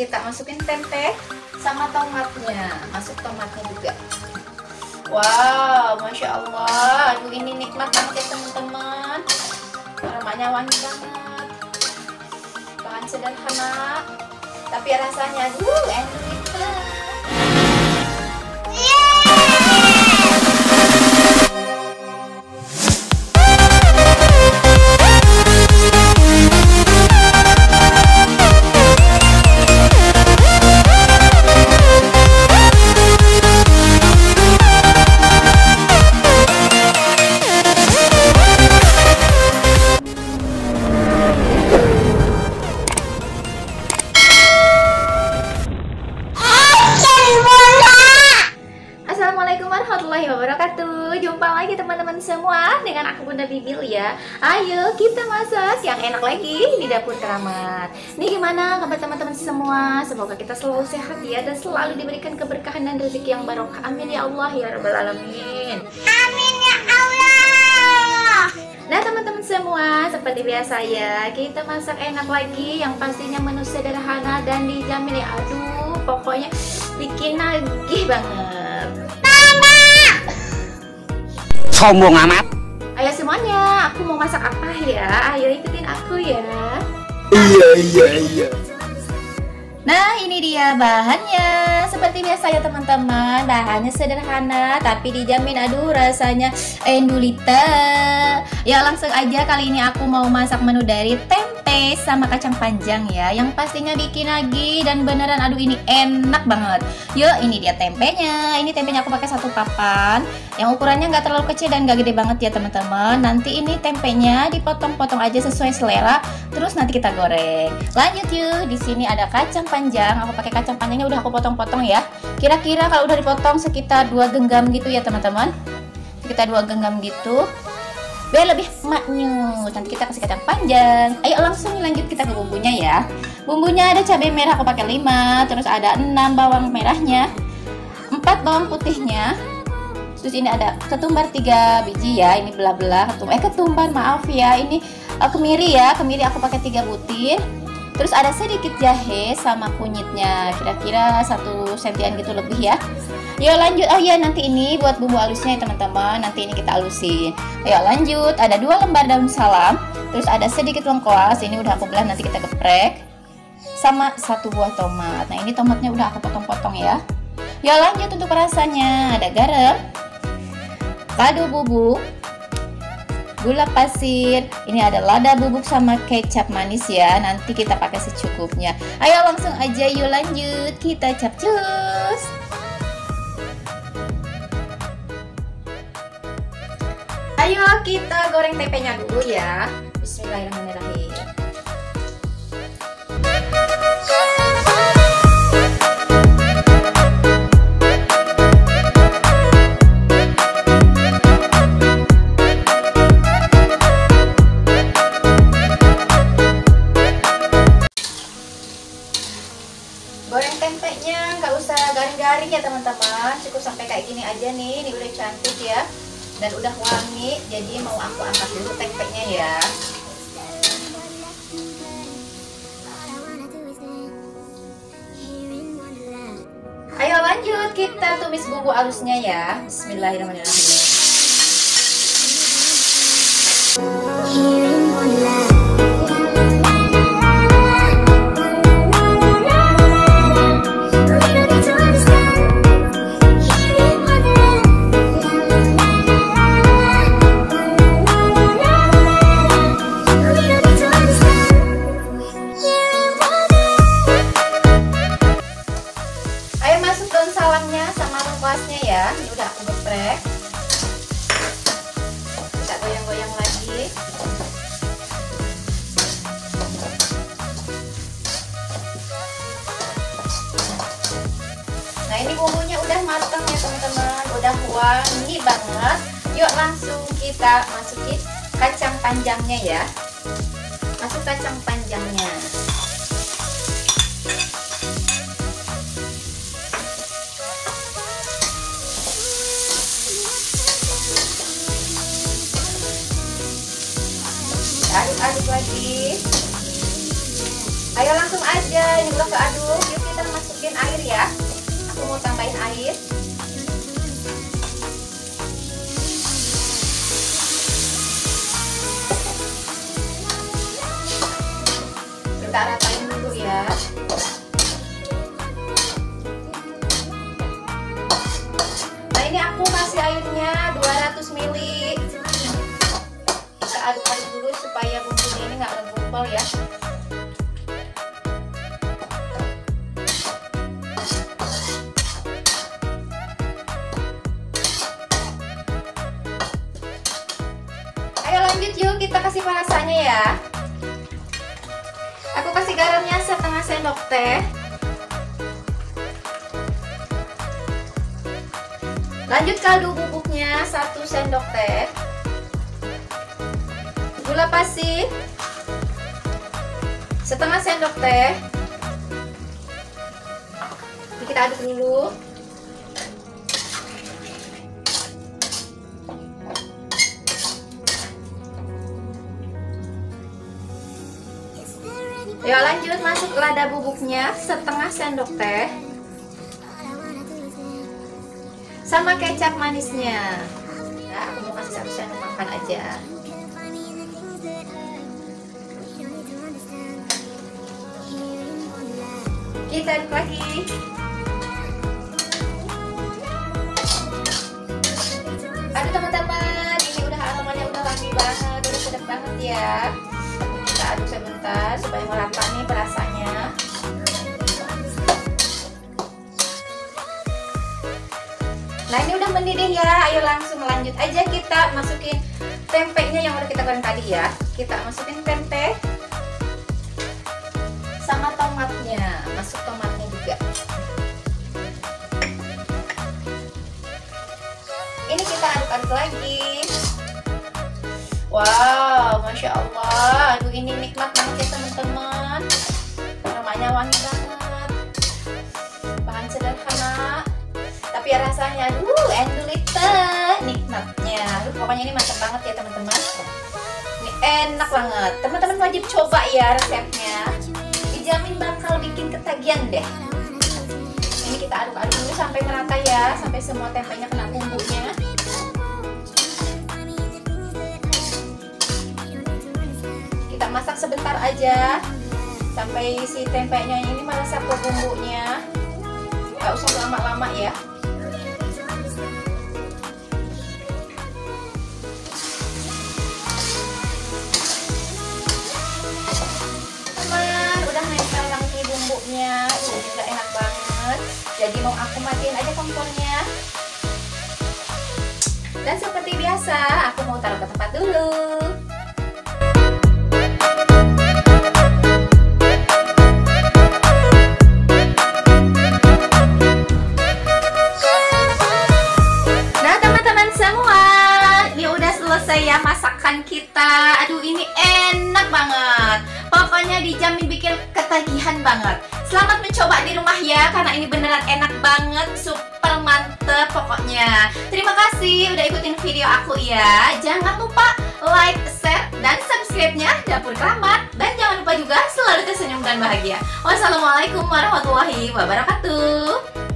Kita masukin tempe sama tomatnya. Masuk tomatnya juga. Wow, Masya Allah. Aduh, ini nikmat banget ya teman-teman. Aromanya wangi banget. Bahan sederhana, tapi rasanya aduh enak banget. Jumpa lagi teman-teman semua dengan aku Bunda Bibil ya. Ayo kita masak yang enak lagi di dapur keramat. Nih gimana kabar teman-teman semua? Semoga kita selalu sehat ya dan selalu diberikan keberkahan dan rezeki yang barokah. Amin ya Allah ya rabbal alamin. Amin ya Allah. Nah teman-teman semua, seperti biasa ya, kita masak enak lagi yang pastinya menu sederhana dan dijamin ya. Aduh, pokoknya bikin nagih banget. Sombong amat. Ayo semuanya, aku mau masak apa ya? Ayo ikutin aku ya. Iya. Nah ini dia bahannya. Seperti biasa ya teman-teman, bahannya sederhana tapi dijamin aduh rasanya endulita. Ya langsung aja, kali ini aku mau masak menu dari tempe sama kacang panjang ya, yang pastinya bikin lagi dan beneran aduh ini enak banget. Yuk ini dia tempenya. Ini tempenya aku pakai 1 papan yang ukurannya nggak terlalu kecil dan nggak gede banget ya teman-teman. Nanti ini tempenya dipotong-potong aja sesuai selera, terus nanti kita goreng. Lanjut yuk. Di sini ada kacang panjang. Aku pakai kacang panjangnya udah aku potong-potong ya. Kira-kira kalau udah dipotong sekitar 2 genggam gitu ya teman-teman. Sekitar 2 genggam gitu, biar lebih maknyus. Nanti kita kasih kacang panjang. Ayo langsung lanjut kita ke bumbunya ya. Bumbunya ada cabai merah aku pakai 5, terus ada 6 bawang merahnya, 4 bawang putihnya. Terus ini ada ketumbar 3 biji ya, ini belah-belah ketumbar maaf ya, ini kemiri ya, kemiri aku pakai 3 butir. Terus ada sedikit jahe sama kunyitnya, kira-kira 1 sentian gitu lebih ya. Yuk lanjut. Oh ya, nanti ini buat bumbu halusnya ya teman-teman, nanti ini kita halusin. Ayo lanjut. Ada 2 lembar daun salam, terus ada sedikit lengkuas, ini udah aku belah, nanti kita geprek. Sama 1 buah tomat. Nah ini tomatnya udah aku potong-potong ya. Yuk lanjut untuk rasanya. Ada garam, kaldu bubuk, gula pasir, ini ada lada bubuk sama kecap manis ya. Nanti kita pakai secukupnya. Ayo langsung aja yuk lanjut. Kita capcus. Ayo kita goreng tempenya dulu ya. Bismillahirrahmanirrahim. Goreng tempenya nggak usah garing-garing ya teman-teman, cukup sampai kayak gini aja nih. Ini udah cantik ya dan udah wangi, jadi mau aku angkat dulu tempenya ya. Ayo lanjut, kita tumis bumbu halusnya ya. Bismillahirrahmanirrahim. Ya, ini udah aku geprek. Kita goyang-goyang lagi. Nah ini bumbunya udah matang ya teman-teman, udah wangi banget. Yuk langsung kita masukin kacang panjangnya ya. Masuk kacang panjangnya. Aduk-aduk lagi. Ayo langsung aja, ini udah keaduk. Yuk kasih perasannya ya. Aku kasih garamnya setengah sendok teh. Lanjut kaldu bubuknya 1 sendok teh. Gula pasir setengah sendok teh. Ini kita aduk dulu. Ya, lanjut masuk lada bubuknya setengah sendok teh. Sama kecap manisnya. Nah, aku mau kasih 1 sendok makan aja. Kita aduk lagi. Aduh teman-teman, ini udah aromanya udah wangi banget, udah sedap banget ya. Kita aduk sebentar supaya merata nih perasanya. Nah, ini udah mendidih ya. Ayo langsung lanjut aja, kita masukin tempenya yang udah kita goreng tadi ya. Kita masukin tempe sama tomatnya. Masuk tomatnya juga. Ini kita aduk-aduk lagi. Wow, Masya Allah. Aduh, ini nikmat banget ya teman-teman. Aromanya wangi banget. Bahan sederhana, tapi rasanya aduh endulita nikmatnya. Aduh, pokoknya ini mantap banget ya teman-teman. Ini enak banget. Teman-teman wajib coba ya resepnya. Dijamin bakal bikin ketagihan deh. Ini kita aduk-aduk dulu sampai merata ya, sampai semua tempenya kena bumbunya. Kita masak sebentar aja sampai si tempenya ini meresap ke bumbunya. Gak usah lama-lama ya. Teman, udah nempel lagi bumbunya. Ini juga enak banget. Jadi mau aku matiin aja kompornya. Dan seperti biasa, aku mau taruh ke tempat dulu. Selesai ya masakan kita. Aduh, ini enak banget. Pokoknya dijamin bikin ketagihan banget. Selamat mencoba di rumah ya, karena ini beneran enak banget, super mantep pokoknya. Terima kasih udah ikutin video aku ya. Jangan lupa like, share, dan subscribe-nya Dapur Keramat. Dan jangan lupa juga selalu tersenyum dan bahagia. Wassalamualaikum warahmatullahi wabarakatuh.